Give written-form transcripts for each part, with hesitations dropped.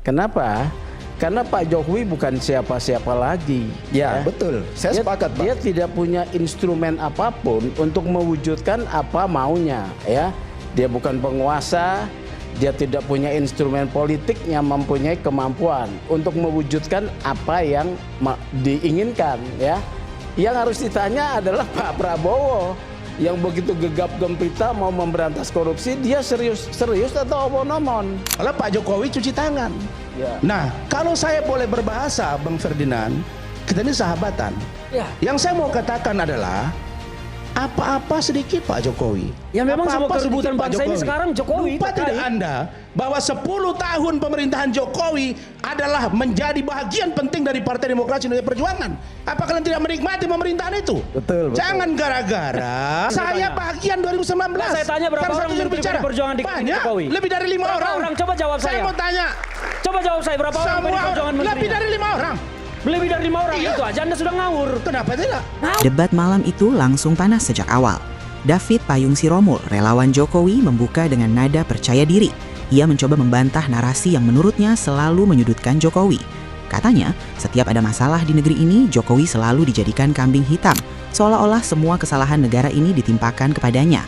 Kenapa? Karena Pak Jokowi bukan siapa-siapa lagi. Ya, betul. Saya sepakat, Pak. Dia tidak punya instrumen apapun untuk mewujudkan apa maunya, ya. Dia bukan penguasa, dia tidak punya instrumen politik yang mempunyai kemampuan untuk mewujudkan apa yang diinginkan, ya. Yang harus ditanya adalah Pak Prabowo yang begitu gegap gempita mau memberantas korupsi, dia serius atau omon-omon? Kalau Pak Jokowi cuci tangan. Ya. Nah, kalau saya boleh berbahasa, Bang Ferdinand, kita ini sahabatan. Ya. Yang saya mau katakan adalah apa-apa sedikit Pak Jokowi. Ya memang semua Apa-apa kerebutan sedikit Pak bangsa ini sekarang Jokowi. Lupa tidak Anda bahwa 10 tahun pemerintahan Jokowi adalah menjadi bagian penting dari Partai Demokrasi Indonesia Perjuangan. Apa kalian tidak menikmati pemerintahan itu? Betul. Jangan gara-gara saya bagian 2019. Nah, saya tanya berapa orang juru menteri bicara perjuangan di banyak, Jokowi? lebih dari 5 Berapa orang. orang? Coba jawab saya. Saya mau tanya. Coba jawab saya berapa orang menteri perjuangan menterinya? Lebih dari 5 orang. Lebih dari 5 orang. Iya. Itu aja Anda sudah ngawur. Kenapa tidak? Debat malam itu langsung panas sejak awal. David Payung Siromul, relawan Jokowi, membuka dengan nada percaya diri. Ia mencoba membantah narasi yang menurutnya selalu menyudutkan Jokowi. Katanya, setiap ada masalah di negeri ini, Jokowi selalu dijadikan kambing hitam, seolah-olah semua kesalahan negara ini ditimpakan kepadanya.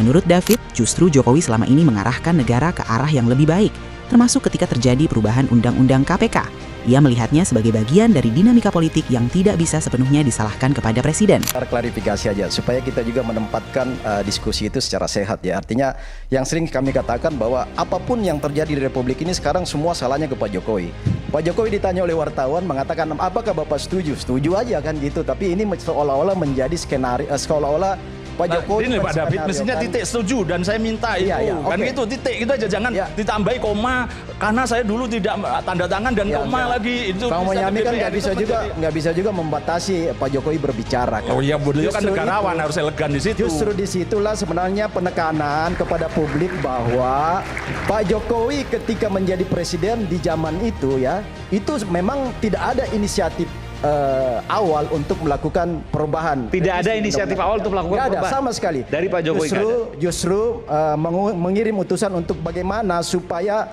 Menurut David, justru Jokowi selama ini mengarahkan negara ke arah yang lebih baik, termasuk ketika terjadi perubahan Undang-Undang KPK. Ia melihatnya sebagai bagian dari dinamika politik yang tidak bisa sepenuhnya disalahkan kepada Presiden. Klarifikasi aja supaya kita juga menempatkan diskusi itu secara sehat ya. Artinya yang sering kami katakan bahwa apapun yang terjadi di Republik ini sekarang semua salahnya ke Pak Jokowi. Pak Jokowi ditanya oleh wartawan mengatakan apakah Bapak setuju? Setuju aja kan gitu. Tapi ini seolah-olah menjadi skenario, seolah-olah Pak Jokowi ini Pak David mestinya titik setuju dan saya minta itu kan okay. gitu titik itu aja jangan ditambahi koma karena saya dulu tidak tanda tangan dan koma lagi itu. Bang Bonyamin kan nggak bisa juga membatasi Pak Jokowi berbicara kan. Oh iya beliau kan negarawan harus elegan di situ. Justru disitulah sebenarnya penekanan kepada publik bahwa Pak Jokowi ketika menjadi presiden di zaman itu ya itu memang tidak ada inisiatif awal untuk melakukan perubahan. Tidak ada inisiatif awal untuk melakukan perubahan. perubahan Sama sekali. Dari Pak Jokowi. Justru mengirim utusan untuk bagaimana supaya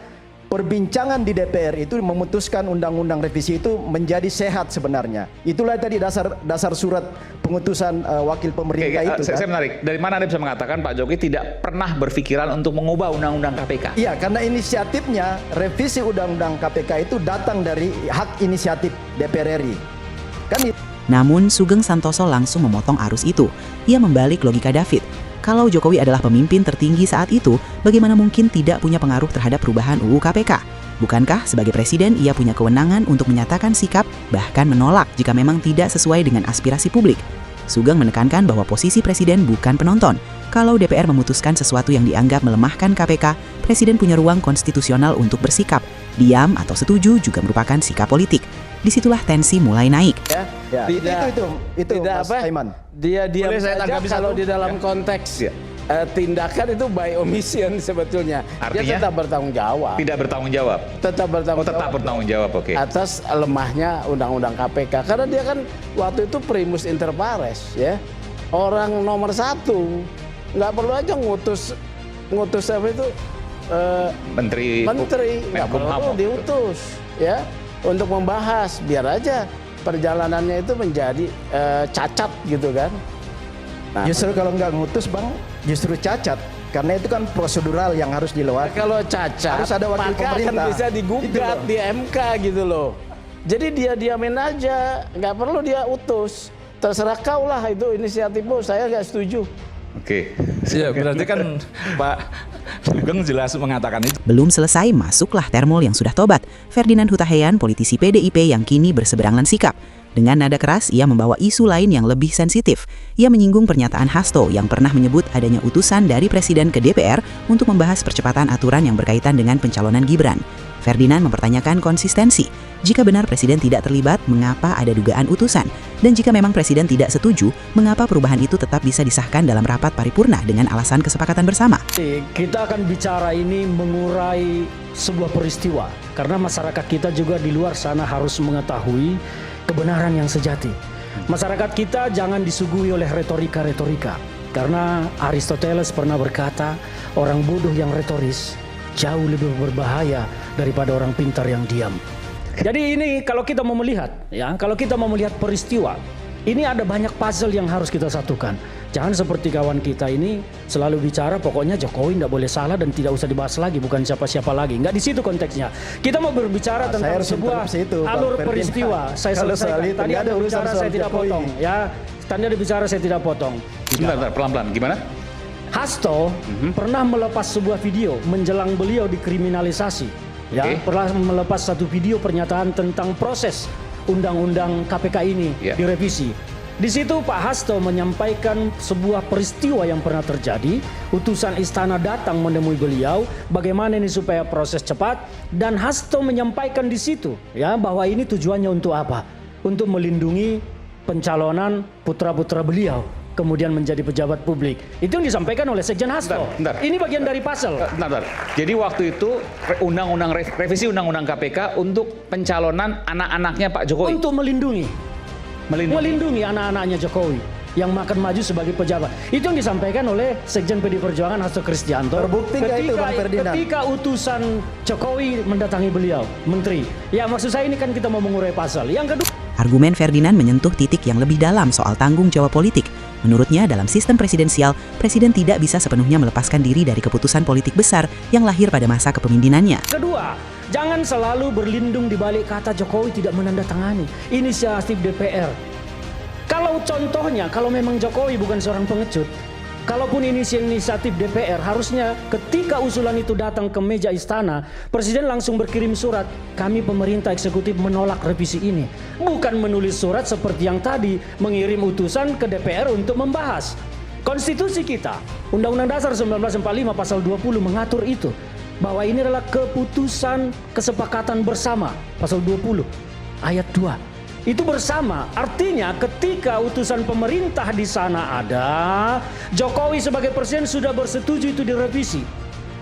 perbincangan di DPR itu memutuskan undang-undang revisi itu menjadi sehat sebenarnya. Itulah tadi dasar surat pengutusan wakil pemerintah itu. Saya menarik. Dari mana Anda bisa mengatakan Pak Jokowi tidak pernah berpikiran untuk mengubah undang-undang KPK? Iya, karena inisiatifnya revisi undang-undang KPK itu datang dari hak inisiatif DPR RI. Namun Sugeng Santoso langsung memotong arus itu. Ia membalik logika David. Kalau Jokowi adalah pemimpin tertinggi saat itu, bagaimana mungkin tidak punya pengaruh terhadap perubahan UU KPK? Bukankah sebagai presiden ia punya kewenangan untuk menyatakan sikap, bahkan menolak jika memang tidak sesuai dengan aspirasi publik? Sugeng menekankan bahwa posisi presiden bukan penonton. Kalau DPR memutuskan sesuatu yang dianggap melemahkan KPK, presiden punya ruang konstitusional untuk bersikap. Diam atau setuju juga merupakan sikap politik. Disitulah tensi mulai naik. Ya, itu tidak Mas apa? Aiman. Dia diam Boleh saya saja tanggapi kalau satu? di dalam konteks tindakan itu by omission sebetulnya. Artinya? Dia tetap bertanggung jawab. Tidak bertanggung jawab. Tetap bertanggung Tetap jawab bertanggung jawab, oke. atas lemahnya undang-undang KPK karena dia kan waktu itu primus inter pares ya, orang nomor satu, nggak perlu aja ngutus apa itu Menteri nggak perlu diutus ya untuk membahas, biar aja perjalanannya itu menjadi cacat gitu kan. Nah, Justru kalau nggak ngutus Bang, justru cacat. Karena itu kan prosedural yang harus dilewati. kalau cacat Harus ada wakil maka pemerintah. akan bisa digugat di MK gitu loh. Jadi dia diamin aja, nggak perlu dia utus. Terserah kau lah itu inisiatifmu, saya nggak setuju. Oke. Iya berarti kan Pak Sugeng jelas mengatakan itu. Belum selesai, masuklah Termol yang sudah tobat, Ferdinand Huta Heian, politisi PDIP yang kini berseberangan sikap. Dengan nada keras, ia membawa isu lain yang lebih sensitif. Ia menyinggung pernyataan Hasto yang pernah menyebut adanya utusan dari Presiden ke DPR untuk membahas percepatan aturan yang berkaitan dengan pencalonan Gibran. Ferdinand mempertanyakan konsistensi. Jika benar Presiden tidak terlibat, mengapa ada dugaan utusan? Dan jika memang Presiden tidak setuju, mengapa perubahan itu tetap bisa disahkan dalam rapat paripurna dengan alasan kesepakatan bersama? Kita akan bicara ini mengurai sebuah peristiwa karena masyarakat kita juga di luar sana harus mengetahui kebenaran yang sejati. Masyarakat kita jangan disuguhi oleh retorika-retorika karena Aristoteles pernah berkata orang bodoh yang retoris jauh lebih berbahaya daripada orang pintar yang diam. Jadi ini kalau kita mau melihat, kalau kita mau melihat peristiwa, ini ada banyak puzzle yang harus kita satukan. Jangan seperti kawan kita ini selalu bicara pokoknya Jokowi tidak boleh salah dan tidak usah dibahas lagi, bukan siapa-siapa lagi. Nggak di situ konteksnya. Kita mau berbicara tentang sebuah alur peristiwa. Saya selesaikan. Tadi ada bicara saya tidak potong. Tadi ada bicara saya tidak potong. Sebentar, pelan-pelan. Gimana? Hasto pernah melepas sebuah video menjelang beliau dikriminalisasi. Pernah melepas satu video pernyataan tentang proses undang-undang KPK ini direvisi. Di situ Pak Hasto menyampaikan sebuah peristiwa yang pernah terjadi. Utusan istana datang menemui beliau, bagaimana ini supaya proses cepat, dan Hasto menyampaikan di situ bahwa ini tujuannya untuk apa? Untuk melindungi pencalonan putra-putra beliau kemudian menjadi pejabat publik. Itu yang disampaikan oleh Sekjen Hasto. Bentar. Ini bagian dari puzzle. Bentar. Jadi waktu itu revisi undang-undang KPK untuk pencalonan anak-anaknya Pak Jokowi. Untuk melindungi anak-anaknya Jokowi yang akan maju sebagai pejabat. Itu yang disampaikan oleh Sekjen PD Perjuangan Hasto Kristianto. Terbukti nggak itu, Bang Ferdinand? Ketika utusan Jokowi mendatangi beliau, menteri. Ya maksud saya ini kan kita mau mengurai pasal. Yang kedua, Argumen Ferdinand menyentuh titik yang lebih dalam soal tanggung jawab politik. Menurutnya, dalam sistem presidensial, presiden tidak bisa sepenuhnya melepaskan diri dari keputusan politik besar yang lahir pada masa kepemimpinannya. Kedua, jangan selalu berlindung di balik kata Jokowi tidak menandatangani inisiatif DPR. Kalau contohnya, kalau memang Jokowi bukan seorang pengecut, kalaupun inisiatif DPR, harusnya ketika usulan itu datang ke meja istana, Presiden langsung berkirim surat, kami pemerintah eksekutif menolak revisi ini. Bukan menulis surat seperti yang tadi, mengirim utusan ke DPR untuk membahas. Konstitusi kita, Undang-Undang Dasar 1945 pasal 20 mengatur itu, bahwa ini adalah keputusan kesepakatan bersama, pasal 20 ayat 2. Itu bersama, artinya ketika utusan pemerintah di sana ada, Jokowi sebagai presiden sudah bersetuju itu direvisi.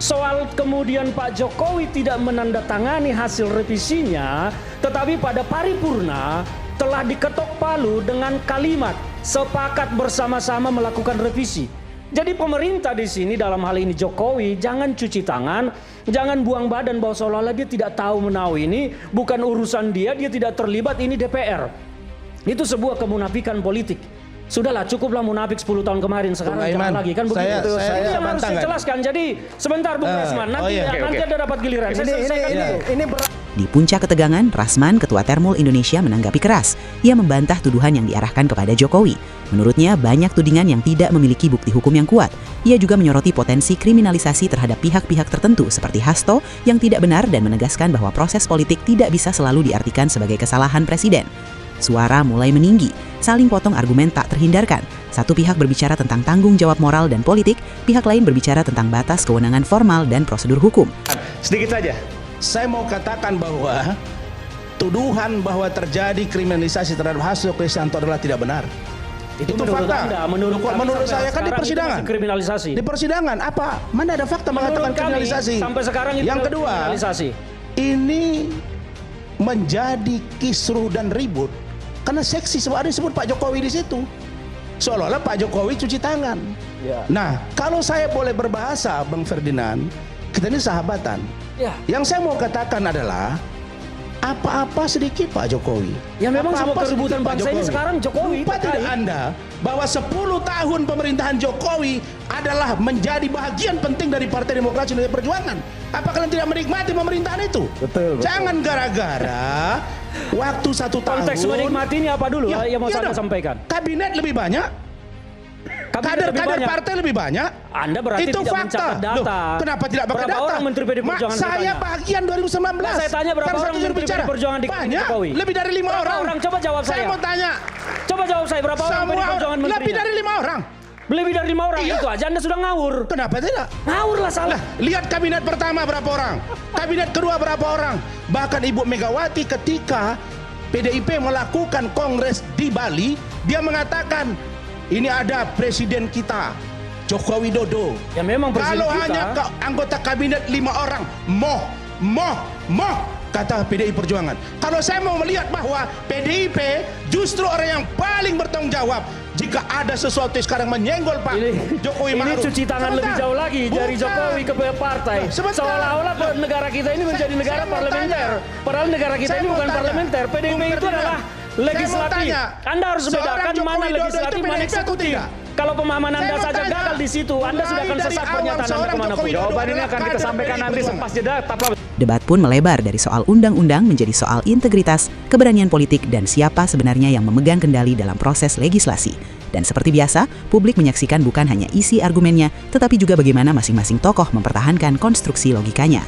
Soal kemudian Pak Jokowi tidak menandatangani hasil revisinya, tetapi pada paripurna telah diketok palu dengan kalimat sepakat bersama-sama melakukan revisi. Jadi pemerintah di sini dalam hal ini Jokowi jangan cuci tangan, jangan buang badan bahwa seolah-olah dia tidak tahu menahu ini bukan urusan dia tidak terlibat, ini DPR. Itu sebuah kemunafikan politik. Sudahlah, cukuplah munafik 10 tahun kemarin, sekarang jangan lagi kan begitu. Ini yang harus saya jelaskan. Jadi sebentar Bung Rasman, nanti ada dapat giliran. Di puncak ketegangan, Rasman, Ketua Termul Indonesia, menanggapi keras. Ia membantah tuduhan yang diarahkan kepada Jokowi. Menurutnya, banyak tudingan yang tidak memiliki bukti hukum yang kuat. Ia juga menyoroti potensi kriminalisasi terhadap pihak-pihak tertentu seperti Hasto yang tidak benar dan menegaskan bahwa proses politik tidak bisa selalu diartikan sebagai kesalahan presiden. Suara mulai meninggi, saling potong argumen tak terhindarkan. Satu pihak berbicara tentang tanggung jawab moral dan politik, pihak lain berbicara tentang batas kewenangan formal dan prosedur hukum. Sedikit saja. Saya mau katakan bahwa tuduhan bahwa terjadi kriminalisasi terhadap Hasto Kristianto adalah tidak benar. Itu fakta. Anda, menurut saya kan di persidangan. Kriminalisasi. Di persidangan apa? Mana ada fakta mengatakan kriminalisasi? Sampai sekarang itu yang kedua, ini menjadi kisruh dan ribut karena seksi ada disebut Pak Jokowi di situ. Seolah-olah Pak Jokowi cuci tangan. Ya. Nah, kalau saya boleh berbahasa, Bang Ferdinand, kita ini sahabatan. Ya. Yang saya mau katakan adalah apa-apa sedikit Pak Jokowi. Ya memang semua kerebutan bangsa ini sekarang Jokowi. Lupa tidak Anda bahwa 10 tahun pemerintahan Jokowi adalah menjadi bagian penting dari Partai Demokrasi Indonesia Perjuangan. Apa kalian tidak menikmati pemerintahan itu? Betul. Jangan gara-gara waktu 1 tahun. Konteks menikmati ini apa dulu yang mau saya sampaikan? Kabinet lebih banyak. Kader-kader partai lebih banyak. Anda berarti itu tidak fakta. mencatat data. Loh, kenapa tidak pakai data? Orang Menteri PD Perjuangan saya bagian 2019. Saya tanya berapa orang Menteri PD Perjuangan di Jokowi? Lebih dari 5 orang. Coba jawab saya. Saya mau tanya. Coba jawab saya berapa orang PD Perjuangan menterinya? Lebih dari 5 orang. Lebih dari 5 orang, itu aja Anda sudah ngawur. Kenapa tidak? Ngawur lah salah. Lihat kabinet pertama berapa orang, kabinet kedua berapa orang. Bahkan Ibu Megawati ketika PDIP melakukan kongres di Bali, dia mengatakan ini ada presiden kita, Joko Widodo. Ya memang presiden kita. Kalau hanya anggota kabinet 5 orang, kata PDI Perjuangan. Kalau saya mau melihat bahwa PDIP justru orang yang paling bertanggung jawab jika ada sesuatu yang sekarang menyenggol Pak Jokowi Ini Ma'ruf. cuci tangan lebih jauh lagi dari Jokowi ke partai. Seolah-olah negara kita ini menjadi negara parlementer. Padahal negara kita ini bukan parlementer. PDIP itu adalah legislatif. Anda harus bedakan mana legislatif, mana eksekutif. Kalau pemahaman Anda saja gagal di situ, Anda sudah akan sesat pernyataan Anda kemanapun. Jawaban ini akan kita sampaikan nanti selepas jeda. Tetaplah. Debat pun melebar dari soal undang-undang menjadi soal integritas, keberanian politik, dan siapa sebenarnya yang memegang kendali dalam proses legislasi. Dan seperti biasa, publik menyaksikan bukan hanya isi argumennya, tetapi juga bagaimana masing-masing tokoh mempertahankan konstruksi logikanya.